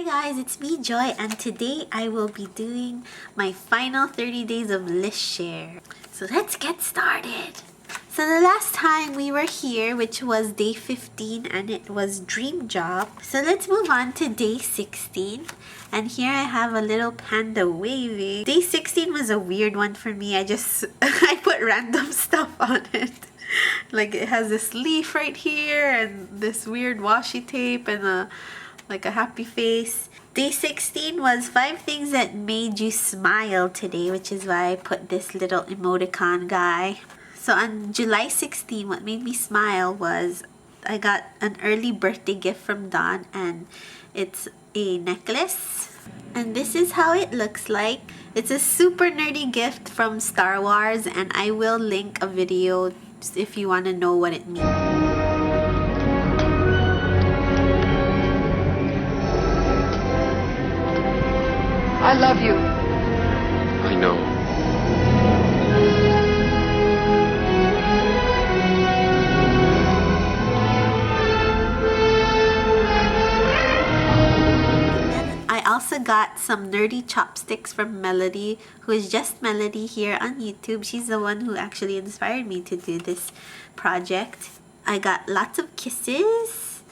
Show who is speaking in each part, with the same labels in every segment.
Speaker 1: guys, it's me Joy, and today I will be doing my final 30 days of list share. So let's get started. So the last time we were here, which was day 15, and it was dream job. So let's move on to day 16. And here I have a little panda waving. Day 16 was a weird one for me. I put random stuff on it. Like it has this leaf right here and this weird washi tape and a happy face. Day 16 was 5 things that made you smile today, which is why I put this little emoticon guy. So on July 16, what made me smile was I got an early birthday gift from Dawn, and it's a necklace. And this is how it looks like. It's a super nerdy gift from Star Wars, and I will link a video if you want to know what it means.
Speaker 2: I love you.
Speaker 3: I know.
Speaker 1: I also got some nerdy chopsticks from Melody, who is just Melody here on YouTube. She's the one who actually inspired me to do this project. I got lots of kisses.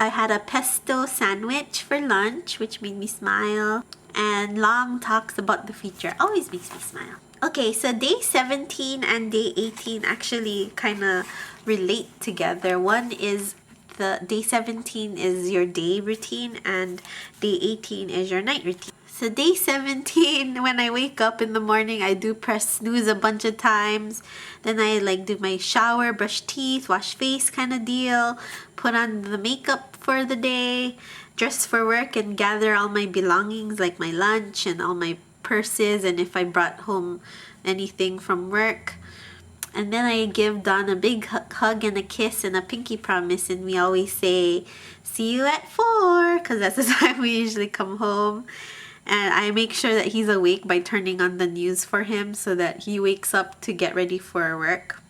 Speaker 1: I had a pesto sandwich for lunch, which made me smile. And long talks about the future always makes me smile. Okay, so day 17 and day 18 actually kind of relate together. One is the day 17 is your day routine and day 18 is your night routine. So day 17, when I wake up in the morning, I do press snooze a bunch of times. Then I do my shower, brush teeth, wash face kind of deal, put on the makeup for the day, dress for work, and gather all my belongings like my lunch and all my purses and if I brought home anything from work. And then I give Dawn a big hug and a kiss and a pinky promise, and we always say, see you at 4, because that's the time we usually come home. And I make sure that he's awake by turning on the news for him so that he wakes up to get ready for work.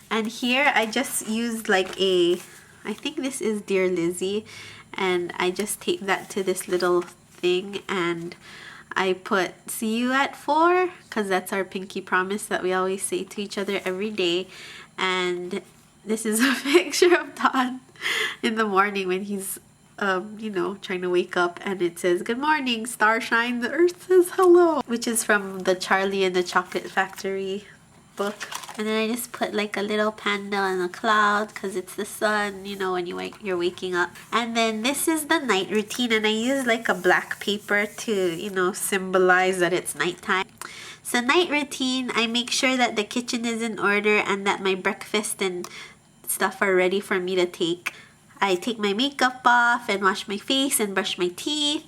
Speaker 1: And here I just used I think this is Dear Lizzie, and I just taped that to this little thing, and I put see you at 4 because that's our pinky promise that we always say to each other every day. And this is a picture of Dawn in the morning when he's trying to wake up, and it says, good morning, star shine, the earth says hello, which is from the Charlie and the Chocolate Factory book. And then I just put a little panda on a cloud because it's the sun, when you're waking up. And then this is the night routine, and I use a black paper to symbolize that it's nighttime. So night routine, I make sure that the kitchen is in order and that my breakfast and stuff are ready for me to take. I take my makeup off and wash my face and brush my teeth.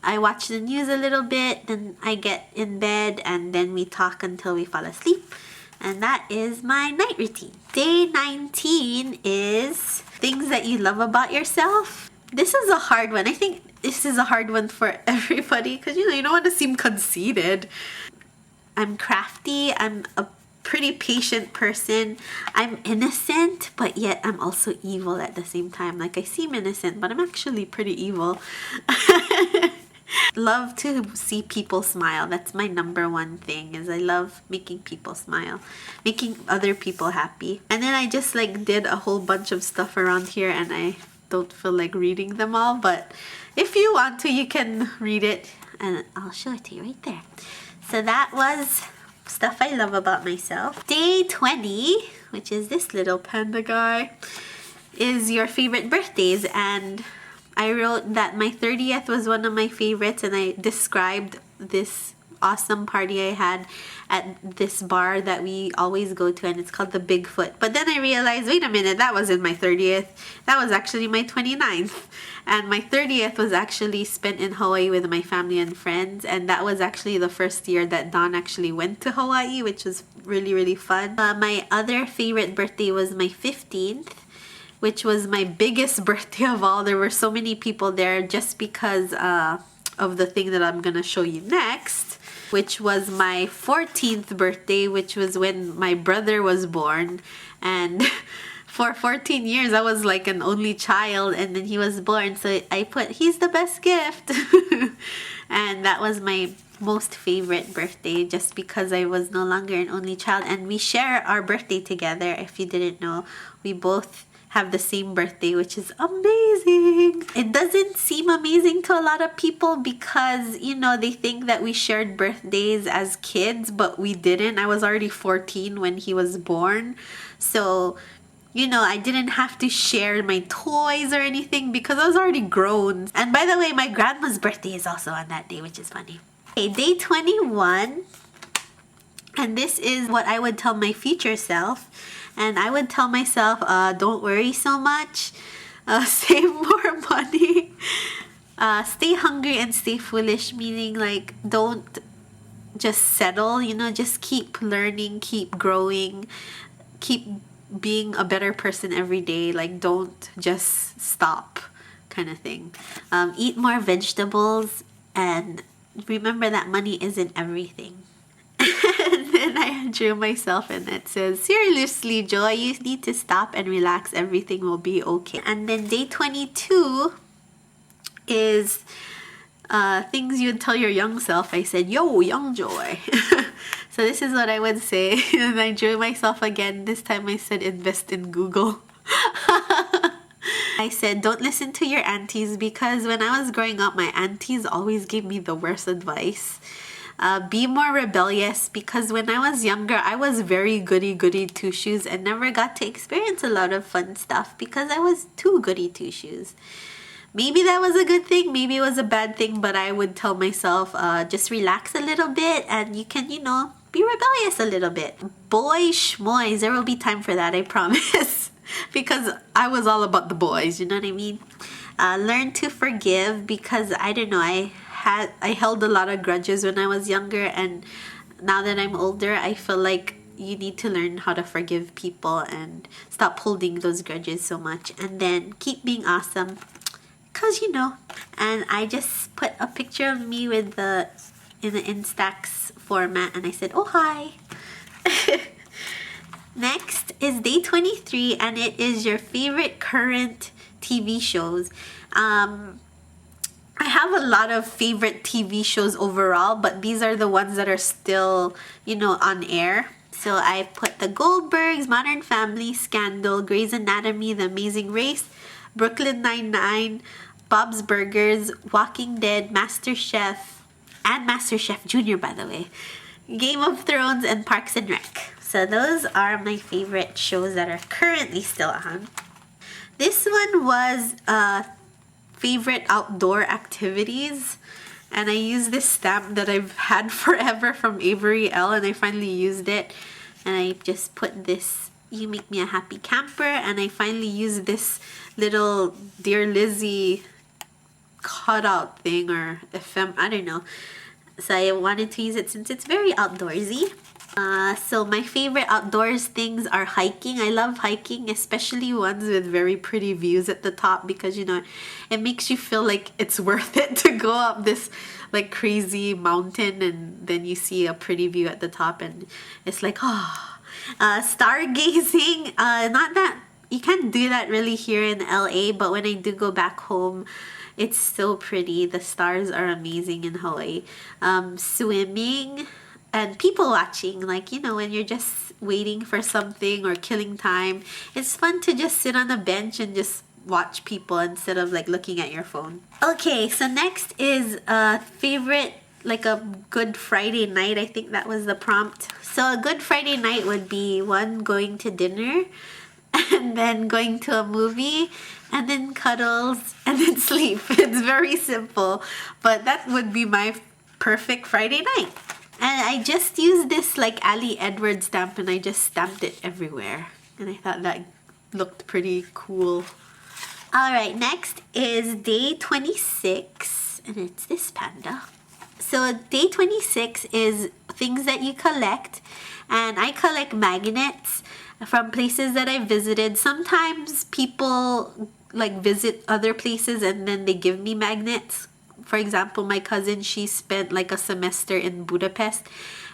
Speaker 1: I watch the news a little bit, then I get in bed, and then we talk until we fall asleep. And that is my night routine. Day 19 is things that you love about yourself. This is a hard one. I think this is a hard one for everybody because, you don't want to seem conceited. I'm crafty. I'm a pretty patient person. I'm innocent, but yet I'm also evil at the same time. I seem innocent, but I'm actually pretty evil. Love to see people smile. That's my number one thing, is I love making people smile, making other people happy. And then I just did a whole bunch of stuff around here, and I don't feel like reading them all, but if you want to, you can read it and I'll show it to you right there. So that was stuff I love about myself. Day 20, which is this little panda guy, is your favorite birthdays, and I wrote that my 30th was one of my favorites, and I described this awesome party I had at this bar that we always go to, and it's called the Bigfoot. But then I realized, wait a minute, that wasn't my 30th. That was actually my 29th. And my 30th was actually spent in Hawaii with my family and friends, and that was actually the first year that Dawn actually went to Hawaii, which was really, really fun. My other favorite birthday was my 15th, which was my biggest birthday of all. There were so many people there just because of the thing that I'm gonna show you next, which was my 14th birthday, which was when my brother was born. And for 14 years I was like an only child, and then he was born, so I put he's the best gift. And that was my most favorite birthday, just because I was no longer an only child, and we share our birthday together. If you didn't know, we both have the same birthday, which is amazing. It doesn't seem amazing to a lot of people because, you know, they think that we shared birthdays as kids, but we didn't. I was already 14 when he was born. So, you know, I didn't have to share my toys or anything because I was already grown. And by the way, my grandma's birthday is also on that day, which is funny. Okay, day 21. And this is what I would tell my future self. And I would tell myself, don't worry so much. Save more money. Stay hungry and stay foolish. Meaning, like, don't just settle. You know, just keep learning, keep growing, keep being a better person every day. Like, don't just stop, kind of thing. Eat more vegetables, and remember that money isn't everything. And then I drew myself, and it says, seriously, Joy, you need to stop and relax. Everything will be okay. And then day 22 is things you'd tell your young self. I said, yo, young Joy. So this is what I would say. And I drew myself again. This time I said, invest in Google. I said, don't listen to your aunties, because when I was growing up, my aunties always gave me the worst advice. Be more rebellious, because when I was younger, I was very goody two-shoes and never got to experience a lot of fun stuff because I was too goody two-shoes. Maybe that was a good thing, maybe it was a bad thing, but I would tell myself, just relax a little bit and you can, you know, be rebellious a little bit. Boy schmoys, there will be time for that, I promise. Because I was all about the boys, you know what I mean? Learn to forgive, because I don't know, I held a lot of grudges when I was younger, and now that I'm older, I feel like you need to learn how to forgive people and stop holding those grudges so much. And then keep being awesome, because you know. And I just put a picture of me with in the Instax format, and I said, oh hi. Next is day 23, and it is your favorite current TV shows. I have a lot of favorite TV shows overall, but these are the ones that are still, you know, on air. So I put The Goldbergs, Modern Family, Scandal, Grey's Anatomy, The Amazing Race, Brooklyn Nine-Nine, Bob's Burgers, Walking Dead, MasterChef, and MasterChef Junior, by the way, Game of Thrones, and Parks and Rec. So those are my favorite shows that are currently still on. This one was favorite outdoor activities, and I used this stamp that I've had forever from Avery L, and I finally used it, and I just put this, you make me a happy camper, and I finally used this little Dear Lizzie cutout thing, or I don't know, so I wanted to use it since it's very outdoorsy. So my favorite outdoors things are hiking. I love hiking, especially ones with very pretty views at the top, because, you know, it makes you feel like it's worth it to go up this like crazy mountain, and then you see a pretty view at the top, and it's like, oh. Stargazing, not that, you can't do that really here in LA, but when I do go back home, it's so pretty. The stars are amazing in Hawaii. Swimming. And people watching, like, you know, when you're just waiting for something or killing time, it's fun to just sit on a bench and just watch people instead of like looking at your phone. Okay, so next is a favorite, like a good Friday night. I think that was the prompt. So a good Friday night would be one, going to dinner, and then going to a movie, and then cuddles, and then sleep. It's very simple, but that would be my perfect Friday night. And I just used this like Ali Edwards stamp, and I just stamped it everywhere. And I thought that looked pretty cool. Alright, next is day 26. And it's this panda. So day 26 is things that you collect. And I collect magnets from places that I visited. Sometimes people like visit other places and then they give me magnets. For example, my cousin, she spent like a semester in Budapest,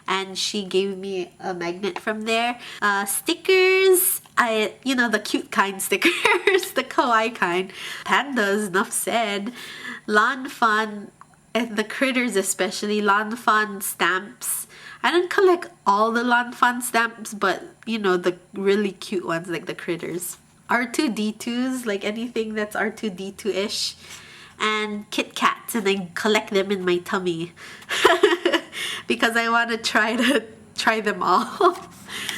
Speaker 1: and she gave me a magnet from there. Stickers, the cute kind stickers, the kawaii kind. Pandas, enough said. Lawn Fun, and the critters especially, Lawn Fun stamps. I don't collect all the Lawn Fun stamps, but the really cute ones like the critters. R2D2s, like anything that's R2D2-ish. And Kit Kats, and I collect them in my tummy because I want to try them all.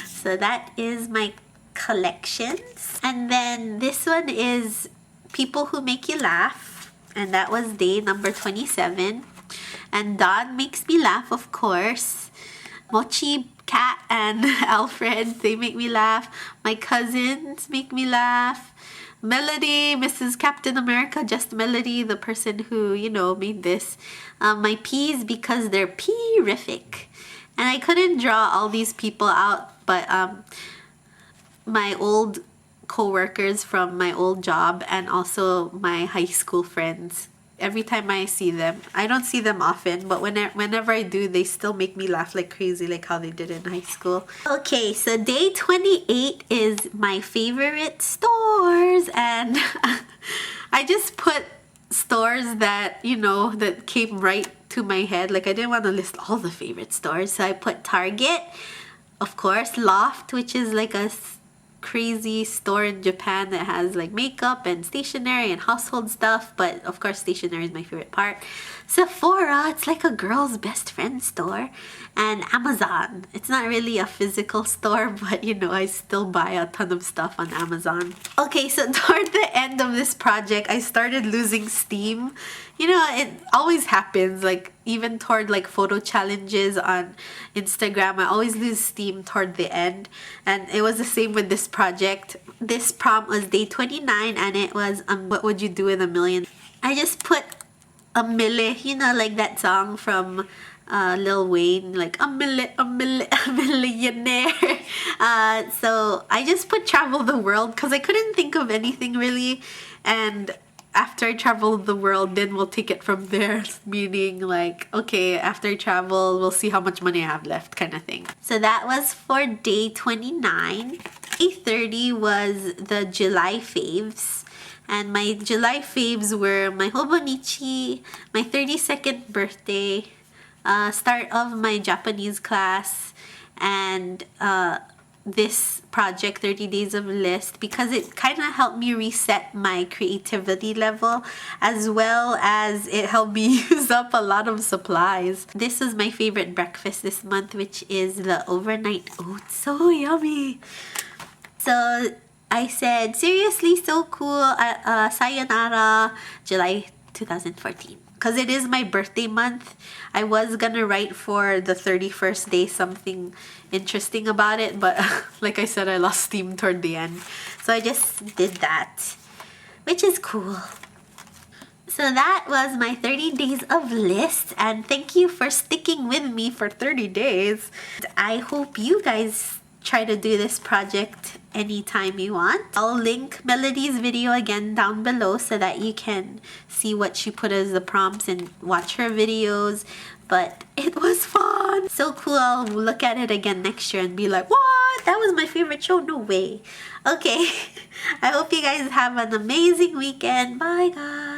Speaker 1: So that is my collections. And then this one is people who make you laugh, and that was day number 27. And Don makes me laugh, of course. Mochi, Kat, and Alfred, they make me laugh. My cousins make me laugh. Melody, Mrs. Captain America, just Melody, the person who, made this. My P's, because they're P-rific. And I couldn't draw all these people out, but my old co-workers from my old job and also my high school friends. Every time I see them, I don't see them often, but whenever I do, they still make me laugh like crazy, like how they did in high school. Okay, so day 28 is my favorite stores, and I just put stores that, that came right to my head. Like I didn't want to list all the favorite stores, so I put Target, of course, Loft, which is like a crazy store in Japan that has like makeup and stationery and household stuff, but of course stationery is my favorite part. Sephora, it's like a girl's best friend store. And Amazon, it's not really a physical store, but I still buy a ton of stuff on Amazon. Okay, so toward the end of this project, I started losing steam. It always happens, like even toward like photo challenges on Instagram, I always lose steam toward the end. And it was the same with this project. This prompt was day 29, and it was what would you do with a million? I just put a mille, like that song from Lil Wayne, like a millionaire. So I just put travel the world because I couldn't think of anything really, and after I travel the world, then we'll take it from there, meaning like, okay, after I travel, we'll see how much money I have left, kind of thing. So that was for day 29. Day 30 was the July faves. And my July faves were my Hobonichi, my 32nd birthday, start of my Japanese class, and this project, 30 Days of List, because it kind of helped me reset my creativity level, as well as it helped me use up a lot of supplies. This was my favorite breakfast this month, which is the overnight oats. So yummy! So I said, seriously, so cool, sayonara, July 2014. Because it is my birthday month. I was gonna write for the 31st day something interesting about it, but like I said, I lost steam toward the end. So I just did that, which is cool. So that was my 30 days of list, and thank you for sticking with me for 30 days. I hope you guys try to do this project anytime you want. I'll link Melody's video again down below so that you can see what she put as the prompts and watch her videos. But it was fun! So cool, I'll look at it again next year and be like, what? That was my favorite show? No way. Okay, I hope you guys have an amazing weekend. Bye guys!